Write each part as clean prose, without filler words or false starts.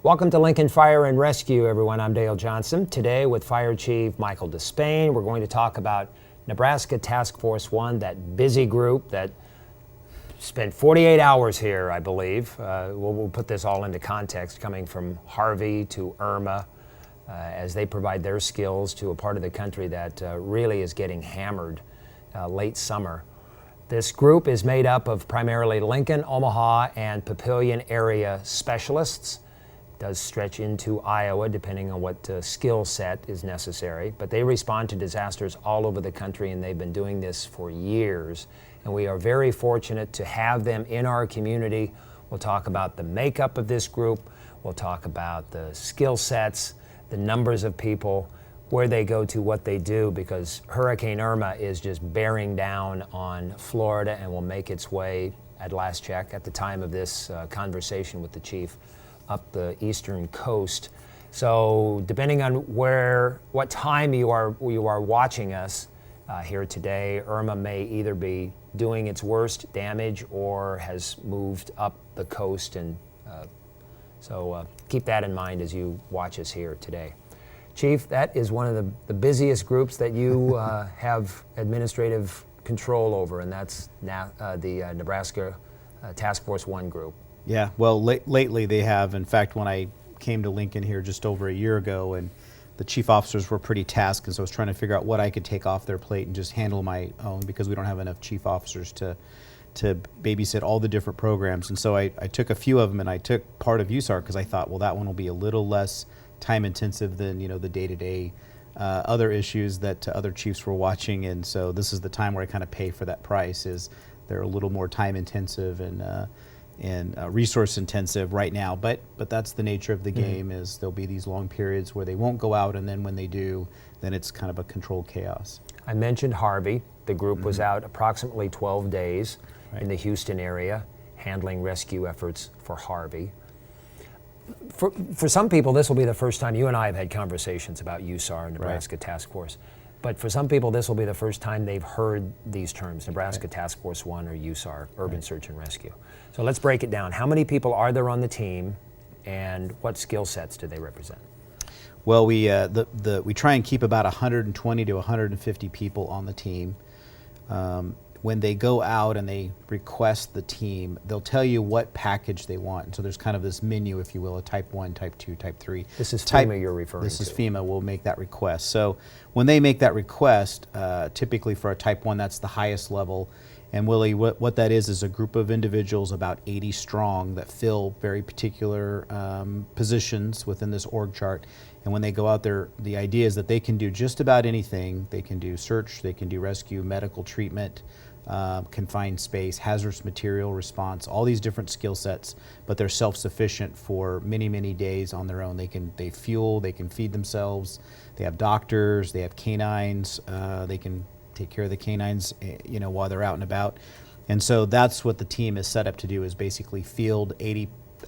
Welcome to Lincoln Fire and Rescue, everyone. I'm Dale Johnson. Today with Fire Chief Michael Despain, we're going to talk about Nebraska Task Force 1, that busy group that spent 48 hours here, I believe. We'll put this all into context, coming from Harvey to Irma, as they provide their skills to a part of the country that really is getting hammered late summer. This group is made up of primarily Lincoln, Omaha, and Papillion area specialists. Does stretch into Iowa depending on what skill set is necessary, but they respond to disasters all over the country, and they've been doing this for years, and we are very fortunate to have them in our community. We'll talk about the makeup of this group, we'll talk about the skill sets, the numbers of people, where they go to, what they do, because Hurricane Irma is just bearing down on Florida and will make its way, at last check, at the time of this conversation with the chief, up the eastern coast. So depending on what time you are watching us here today, Irma may either be doing its worst damage or has moved up the coast, and so keep that in mind as you watch us here today. Chief, that is one of the busiest groups that you have administrative control over, and that's the Nebraska Task Force 1 group. Yeah, well, lately they have. In fact, when I came to Lincoln here just over a year ago, and the chief officers were pretty tasked, and so I was trying to figure out what I could take off their plate and just handle my own, because we don't have enough chief officers to babysit all the different programs. And so I took a few of them, and I took part of USAR because I thought, well, that one will be a little less time intensive than the day-to-day other issues that other chiefs were watching. And so this is the time where I kind of pay for that price. Is they're a little more time intensive and resource intensive right now, but that's the nature of the game. Is there'll be these long periods where they won't go out, and then when they do, then it's kind of a controlled chaos. I mentioned Harvey. The group was out approximately 12 days in the Houston area, handling rescue efforts for Harvey. For some people, this will be the first time. You and I have had conversations about USAR, Nebraska Task Force, but for some people, this will be the first time they've heard these terms, Nebraska Task Force 1 or USAR, Urban Search and Rescue. So let's break it down. How many people are there on the team, and what skill sets do they represent? Well, we try and keep about 120 to 150 people on the team. When they go out and they request the team, they'll tell you what package they want. And so there's kind of this menu, if you will, a type 1, type 2, type 3. This is FEMA you're referring to. This is FEMA will make that request. So when they make that request, typically for a type 1, that's the highest level. And Willie, what that is a group of individuals, about 80 strong, that fill very particular positions within this org chart. And when they go out there, the idea is that they can do just about anything. They can do search, they can do rescue, medical treatment, confined space, hazardous material response, all these different skill sets, but they're self-sufficient for many, many days on their own. They fuel, they can feed themselves, they have doctors, they have canines, they can take care of the canines, while they're out and about. And so that's what the team is set up to do, is basically field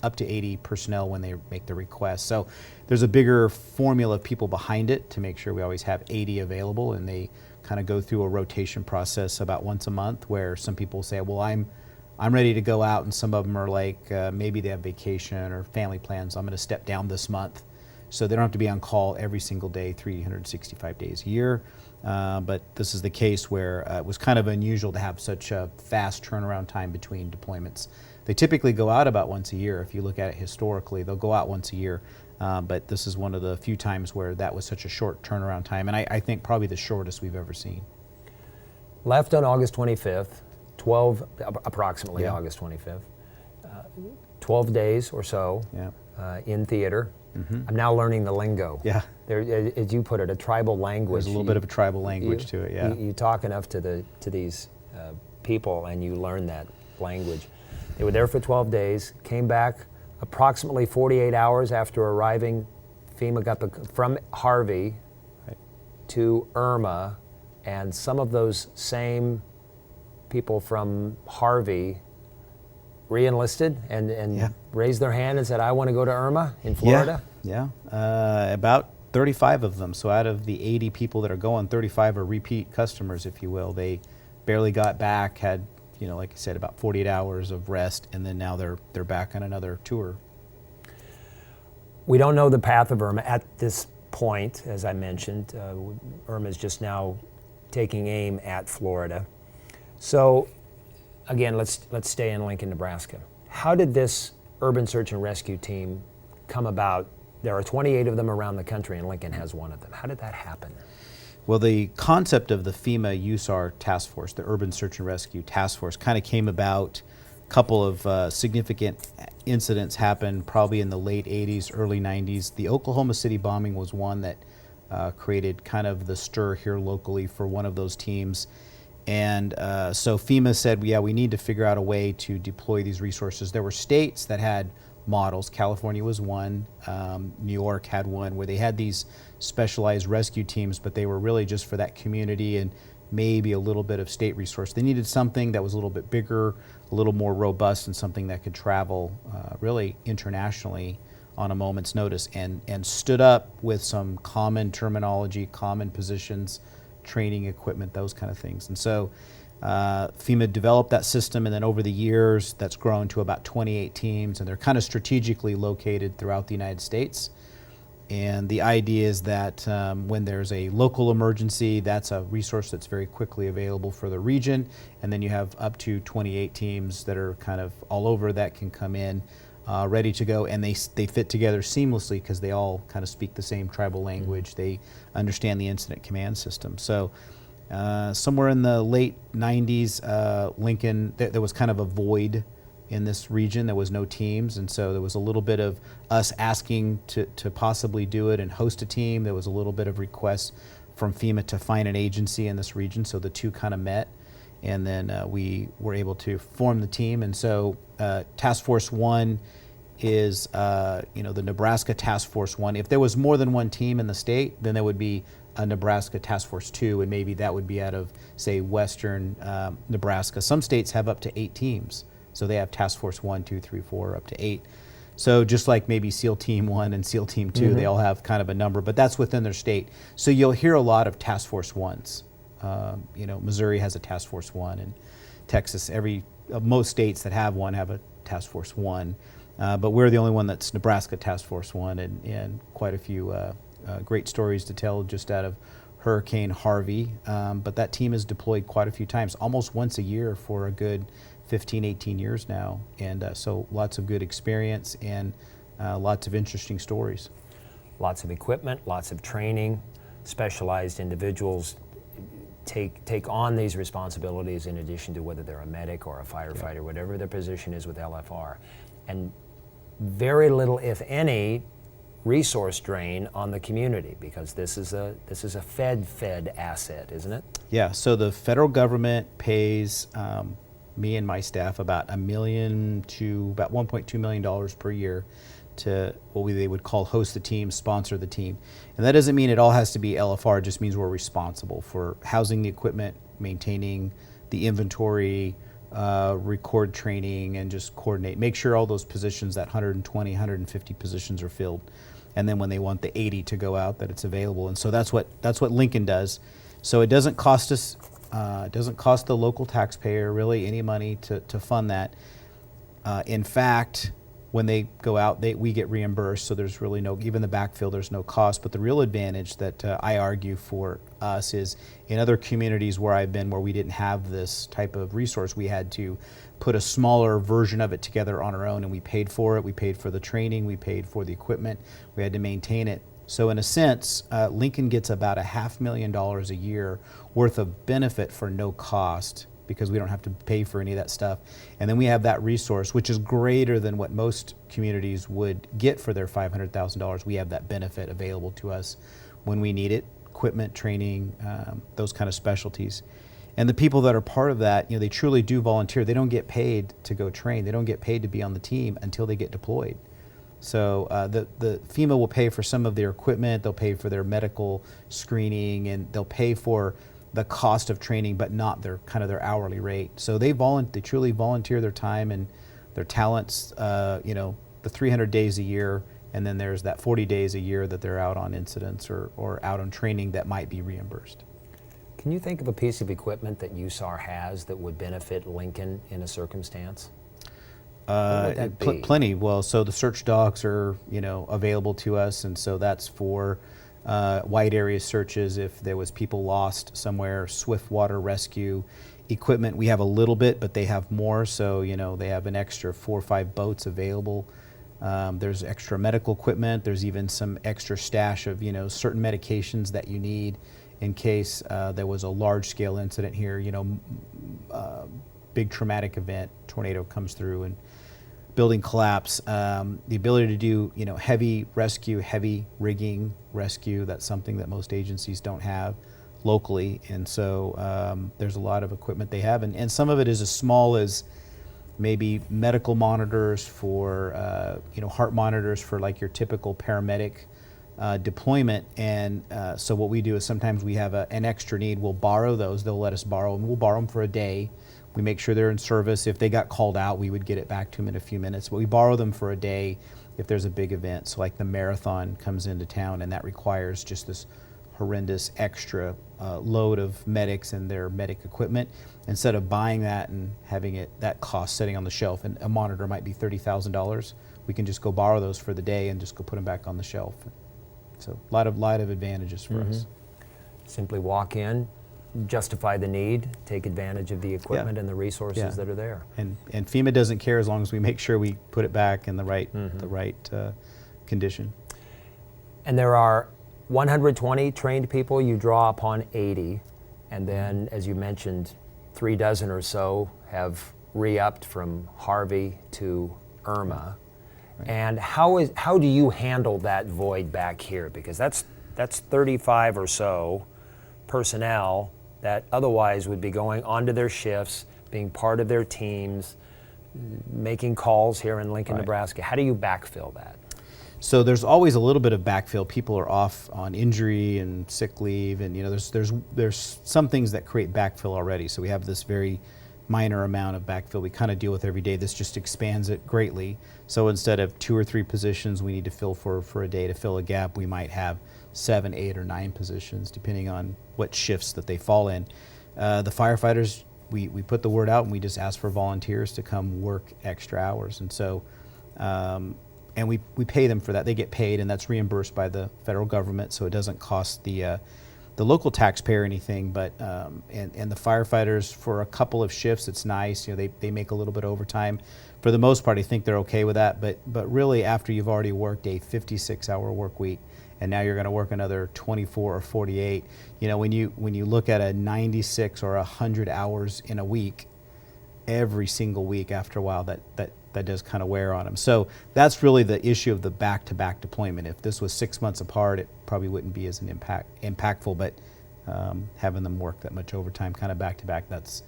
up to 80 personnel when they make the request. So there's a bigger formula of people behind it to make sure we always have 80 available, and they kind of go through a rotation process about once a month, where some people say, well, I'm ready to go out, and some of them are like, maybe they have vacation or family plans, I'm going to step down this month. So they don't have to be on call every single day, 365 days a year. But this is the case where it was kind of unusual to have such a fast turnaround time between deployments. They typically go out about once a year. If you look at it historically, they'll go out once a year. But this is one of the few times where that was such a short turnaround time, and I think probably the shortest we've ever seen. Left on August 25th, approximately August 25th, 12 days or so in theater. I'm now learning the lingo. Yeah. There, as you put it, a tribal language. There's a little bit of a tribal language to it, yeah. You talk enough to these people, and you learn that language. They were there for 12 days, came back approximately 48 hours after arriving. FEMA got from Harvey to Irma, and some of those same people from Harvey re-enlisted and raised their hand and said, I want to go to Irma in Florida? Yeah, about 35 of them. So out of the 80 people that are going, 35 are repeat customers, if you will. They barely got back, had, like I said, about 48 hours of rest, and then now they're back on another tour. We don't know the path of Irma at this point, as I mentioned. Irma is just now taking aim at Florida. So, again, let's stay in Lincoln, Nebraska. How did this urban search and rescue team come about? There are 28 of them around the country, and Lincoln has one of them. How did that happen? Well, the concept of the FEMA USAR task force, the Urban Search and Rescue Task Force, kind of came about. A couple of significant incidents happened probably in the late 80s, early 90s. The Oklahoma City bombing was one that created kind of the stir here locally for one of those teams. And so FEMA said, yeah, we need to figure out a way to deploy these resources. There were states that had models. California was one. New York had one where they had these specialized rescue teams, but they were really just for that community and maybe a little bit of state resource. They needed something that was a little bit bigger, a little more robust, and something that could travel really internationally on a moment's notice, and stood up with some common terminology, common positions, training equipment, those kind of things. And so FEMA developed that system, and then over the years that's grown to about 28 teams, and they're kind of strategically located throughout the United States. And the idea is that when there's a local emergency, that's a resource that's very quickly available for the region, and then you have up to 28 teams that are kind of all over that can come in ready to go, and they fit together seamlessly because they all kind of speak the same tribal language. They understand the incident command system. So somewhere in the late 90s, Lincoln, there was kind of a void in this region. There was no teams, and so there was a little bit of us asking to possibly do it and host a team. There was a little bit of requests from FEMA to find an agency in this region, so the two kind of met, and then we were able to form the team. And so Task Force 1 is the Nebraska Task Force 1. If there was more than one team in the state, then there would be a Nebraska Task Force 2, and maybe that would be out of, say, western Nebraska. Some states have up to 8 teams. So they have Task Force 1, 2, 3, 4, up to 8. So just like maybe SEAL Team 1 and SEAL Team 2, they all have kind of a number, but that's within their state. So you'll hear a lot of Task Force 1s. Missouri has a Task Force 1, and Texas, most states that have one have a Task Force 1. But we're the only one that's Nebraska Task Force 1, and quite a few great stories to tell just out of Hurricane Harvey. But that team is deployed quite a few times, almost once a year for a good 15, 18 years now, and so lots of good experience and lots of interesting stories. Lots of equipment, lots of training, specialized individuals take on these responsibilities in addition to whether they're a medic or a firefighter, whatever their position is with LFR. And very little, if any, resource drain on the community, because this is a fed asset, isn't it? Yeah, so the federal government pays me and my staff about $1 million to about $1.2 million per year to what they would call host the team, sponsor the team. And that doesn't mean it all has to be LFR, it just means we're responsible for housing the equipment, maintaining the inventory, record training, and just coordinate, make sure all those positions, that 120, 150 positions are filled. And then when they want the 80 to go out, that it's available. And so that's what Lincoln does. So it doesn't cost us, it doesn't cost the local taxpayer really any money to fund that. In fact, when they go out, we get reimbursed, so there's really no, even the backfill, there's no cost. But the real advantage that I argue for us is in other communities where I've been, where we didn't have this type of resource, we had to put a smaller version of it together on our own, and we paid for it. We paid for the training, we paid for the equipment, we had to maintain it. So in a sense, Lincoln gets about $500,000 a year worth of benefit for no cost, because we don't have to pay for any of that stuff. And then we have that resource, which is greater than what most communities would get for their $500,000. We have that benefit available to us when we need it, equipment, training, those kind of specialties. And the people that are part of that, they truly do volunteer. They don't get paid to go train. They don't get paid to be on the team until they get deployed. So the FEMA will pay for some of their equipment, they'll pay for their medical screening, and they'll pay for the cost of training, but not their hourly rate. So they truly volunteer their time and their talents, the 300 days a year, and then there's that 40 days a year that they're out on incidents or out on training that might be reimbursed. Can you think of a piece of equipment that USAR has that would benefit Lincoln in a circumstance? would that be? Plenty. Well, so the search dogs are, available to us, and so that's for wide area searches if there was people lost somewhere, swift water rescue equipment. We have a little bit, but they have more, so they have an extra 4 or 5 boats available. There's extra medical equipment. There's even some extra stash of certain medications that you need in case there was a large scale incident here. Big traumatic event, tornado comes through and building collapse. The ability to do heavy rescue, heavy rigging rescue. That's something that most agencies don't have locally, and so there's a lot of equipment they have, and some of it is as small as maybe medical monitors for heart monitors for like your typical paramedic deployment. And so what we do is sometimes we have an extra need. We'll borrow those. They'll let us borrow, and we'll borrow them for a day. We make sure they're in service. If they got called out, we would get it back to them in a few minutes. But we borrow them for a day if there's a big event. So like the marathon comes into town, and that requires just this horrendous extra load of medics and their medic equipment. Instead of buying that and having that cost sitting on the shelf, and a monitor might be $30,000, we can just go borrow those for the day and just go put them back on the shelf. So a lot of advantages for us. Simply walk in, justify the need, take advantage of the equipment and the resources that are there. And FEMA doesn't care as long as we make sure we put it back in the right condition. And there are 120 trained people. You draw upon 80, and then, as you mentioned, 36 or so have re-upped from Harvey to Irma. Right. And how do you handle that void back here? Because that's 35 or so personnel that otherwise would be going onto their shifts, being part of their teams, making calls here in Lincoln, Nebraska. How do you backfill that? So there's always a little bit of backfill. People are off on injury and sick leave, and there's some things that create backfill already. So we have this very minor amount of backfill we kind of deal with every day. This just expands it greatly. So instead of 2 or 3 positions we need to fill for a day to fill a gap, we might have 7, 8, or 9 positions depending on what shifts that they fall in. The firefighters, we put the word out and we just ask for volunteers to come work extra hours, and so. And we pay them for that. They get paid, and that's reimbursed by the federal government, so it doesn't cost the local taxpayer anything. But and the firefighters, for a couple of shifts, it's nice. They make a little bit of overtime. For the most part, I think they're okay with that. But really, after you've already worked a 56-hour work week, and now you're going to work another 24 or 48, when you look at a 96 or 100 hours in a week, every single week, after a while, that does kind of wear on them. So that's really the issue of the back-to-back deployment. If this was 6 months apart, it probably wouldn't be as impactful, but having them work that much overtime kind of back-to-back, that's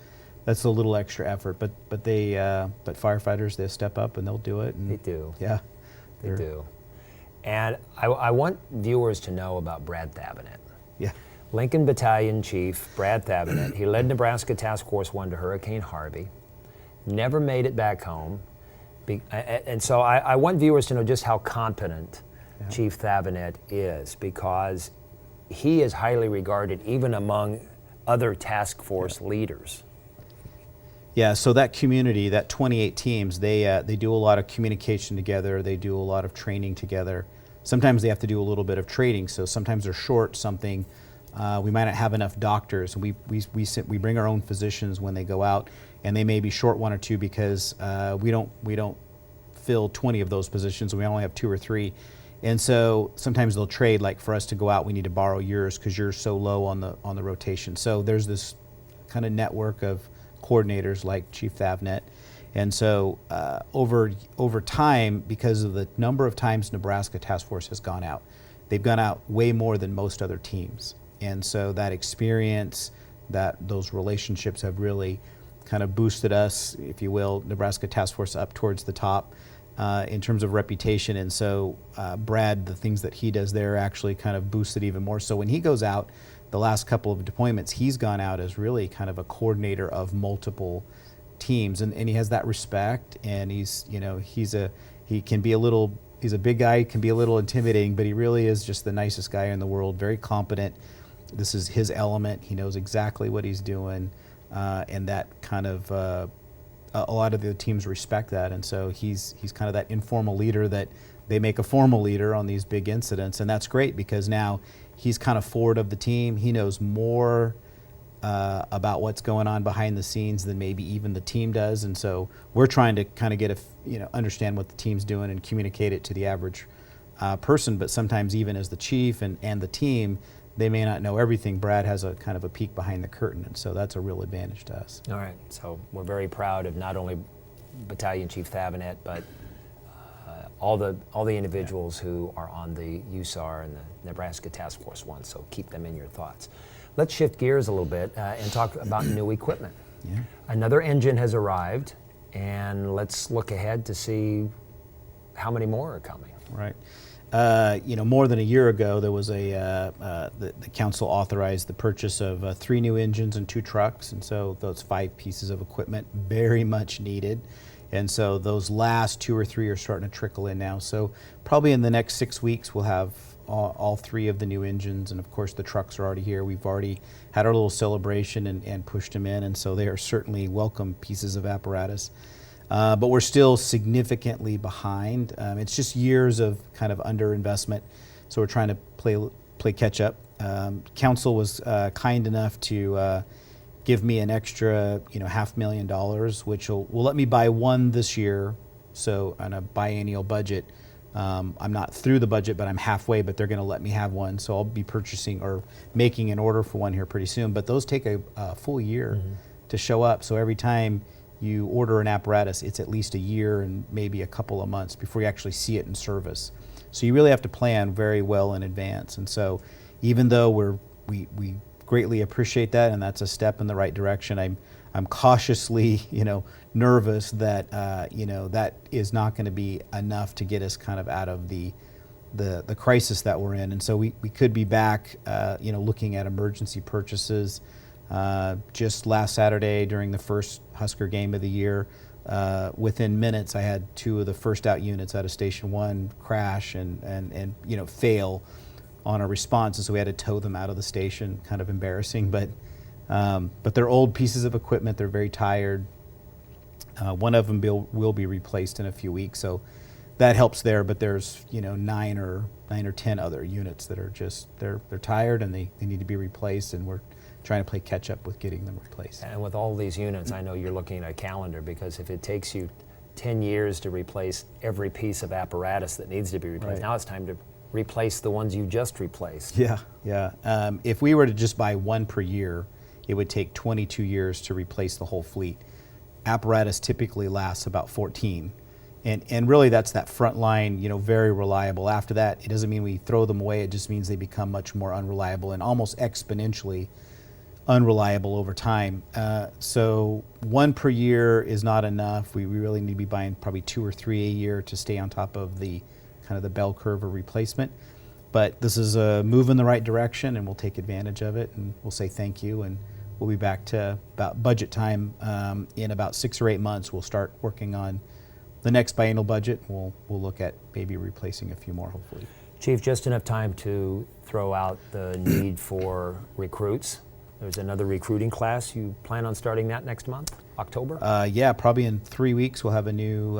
a little extra effort. But firefighters, they step up and they'll do it. And they do. Yeah. They do. And I want viewers to know about Brad Thabenet. Yeah. Lincoln Battalion Chief Brad Thabenet. He led Nebraska Task Force 1 to Hurricane Harvey. Never made it back home. And so I want viewers to know just how competent Chief Thabenet is, because he is highly regarded even among other task force leaders. Yeah, so that community, that 28 teams, they do a lot of communication together. They do a lot of training together. Sometimes they have to do a little bit of trading. So sometimes they're short something. We might not have enough doctors. We bring our own physicians when they go out, and they may be short 1 or 2 because we don't fill 20 of those positions. We only have 2 or 3, and so sometimes they'll trade. Like for us to go out, we need to borrow yours because you're so low on the rotation. So there's this kind of network of coordinators like Chief Thabenet, and so over time, because of the number of times Nebraska Task Force has gone out, they've gone out way more than most other teams. And so that experience, those relationships have really kind of boosted us, if you will, Nebraska Task Force up towards the top in terms of reputation. And so Brad, the things that he does there actually kind of boosted even more. So when he goes out, the last couple of deployments, he's gone out as really kind of a coordinator of multiple teams. And he has that respect, and he's a big guy, can be a little intimidating, but he really is just the nicest guy in the world, very competent. This is his element. He knows exactly what he's doing, and that kind of a lot of the teams respect that, and so he's kind of that informal leader that they make a formal leader on these big incidents, and that's great because now he's kind of forward of the team. He knows more about what's going on behind the scenes than maybe even the team does, and so we're trying to kind of get understand what the team's doing and communicate it to the average person. But sometimes even as the chief and the team, they may not know everything. Brad has a kind of a peek behind the curtain, and so that's a real advantage to us. All right, so we're very proud of not only Battalion Chief Thavenet, but all the individuals who are on the USAR and the Nebraska Task Force 1, so keep them in your thoughts. Let's shift gears a little bit and talk about new equipment. Yeah. Another engine has arrived, and let's look ahead to see how many more are coming. Right. More than a year ago, there was the council authorized the purchase of 3 new engines and 2 trucks, and so those 5 pieces of equipment very much needed. And so those last 2 or 3 are starting to trickle in now. So probably in the next 6 weeks, we'll have all 3 of the new engines, and of course the trucks are already here. We've already had our little celebration and pushed them in, and so they are certainly welcome pieces of apparatus. But we're still significantly behind. It's just years of kind of underinvestment, so we're trying to play catch up. Council was kind enough to give me an extra, $500,000, which will let me buy 1 this year. So on a biennial budget, I'm not through the budget, but I'm halfway. But they're going to let me have 1, so I'll be purchasing or making an order for 1 here pretty soon. But those take a full year to show up. So every time you order an apparatus, it's at least a year and maybe a couple of months before you actually see it in service. So you really have to plan very well in advance. And so even though we greatly appreciate that, and that's a step in the right direction, I'm cautiously nervous that that is not going to be enough to get us kind of out of the crisis that we're in. And so we could be back looking at emergency purchases. Just last Saturday during the first Husker game of the year, within minutes I had 2 of the first out units out of Station 1 crash and fail on a response, and so we had to tow them out of the station. Kind of embarrassing, but they're old pieces of equipment. They're very tired. One of them will be replaced in a few weeks, so that helps there. But there's 9 or 10 other units that are just they're tired and they need to be replaced, and we're trying to play catch up with getting them replaced. And with all these units, I know you're looking at a calendar, because if it takes you 10 years to replace every piece of apparatus that needs to be replaced, Right. now it's time to replace the ones you just replaced. Yeah. If we were to just buy 1 per year, it would take 22 years to replace the whole fleet. Apparatus typically lasts about 14. And really that's that front line, very reliable. After that, it doesn't mean we throw them away, it just means they become much more unreliable and almost exponentially unreliable over time. So 1 per year is not enough. We really need to be buying probably 2 or 3 a year to stay on top of the kind of the bell curve of replacement. But this is a move in the right direction, and we'll take advantage of it, and we'll say thank you, and we'll be back to about budget time in about 6 or 8 months. We'll start working on the next biennial budget. We'll look at maybe replacing a few more, hopefully. Chief, just enough time to throw out the need for recruits. There's another recruiting class. You plan on starting that next month, October? Yeah, probably in 3 weeks we'll have a new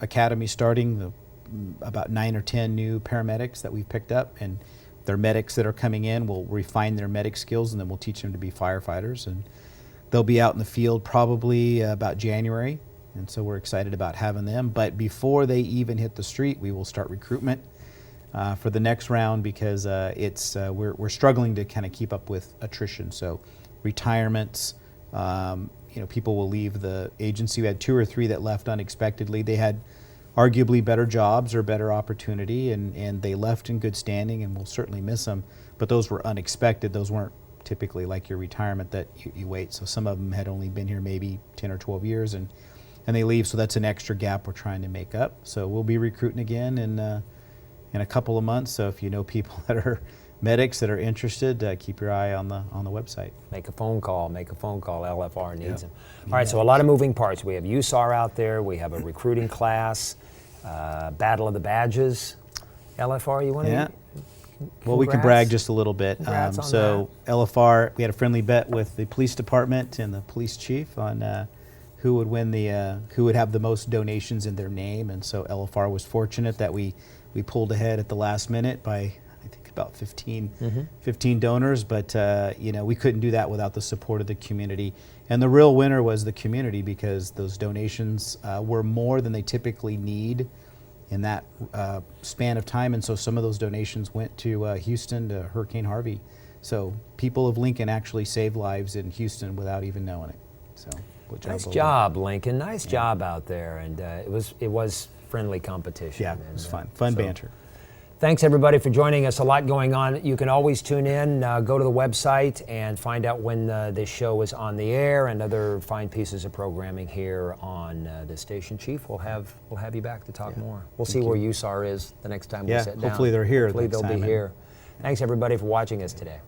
academy starting. About 9 or 10 new paramedics that we've picked up, and they're medics that are coming in. We'll refine their medic skills, and then we'll teach them to be firefighters, and they'll be out in the field probably about January, and so we're excited about having them. But before they even hit the street, we will start recruitment for the next round, because we're struggling to kind of keep up with attrition. So retirements, people will leave the agency. We had 2 or 3 that left unexpectedly. They had arguably better jobs or better opportunity, and they left in good standing, and we'll certainly miss them. But those were unexpected. Those weren't typically like your retirement that you wait. So some of them had only been here maybe 10 or 12 years, and they leave. So that's an extra gap we're trying to make up. So we'll be recruiting again in a couple of months. So if you know people that are medics that are interested, keep your eye on the website. Make a phone call. LFR needs them. All right, so a lot of moving parts. We have USAR out there. We have a recruiting class, Battle of the Badges. LFR, you want to? Yeah. Well, we can Congrats. brag just a little bit. Congrats on So LFR, we had a friendly bet with the police department and the police chief on who would win the who would have the most donations in their name, and so LFR was fortunate that we pulled ahead at the last minute by I think about 15 donors, but you know, we couldn't do that without the support of the community. And the real winner was the community, because those donations were more than they typically need in that span of time, and so some of those donations went to Houston, to Hurricane Harvey. So people of Lincoln actually saved lives in Houston without even knowing it. So which I Nice believe- job, Lincoln. Nice job out there, and it was friendly competition. Yeah, and, it was fun so banter. Thanks everybody for joining us. A lot going on. You can always tune in. Go to the website and find out when this show is on the air, and other fine pieces of programming here on the station. Chief, we'll have you back to talk more. We'll see where USAR is the next time we Yeah, sit down. hopefully they're here Hopefully next they'll time, be and- here. Thanks everybody for watching us today.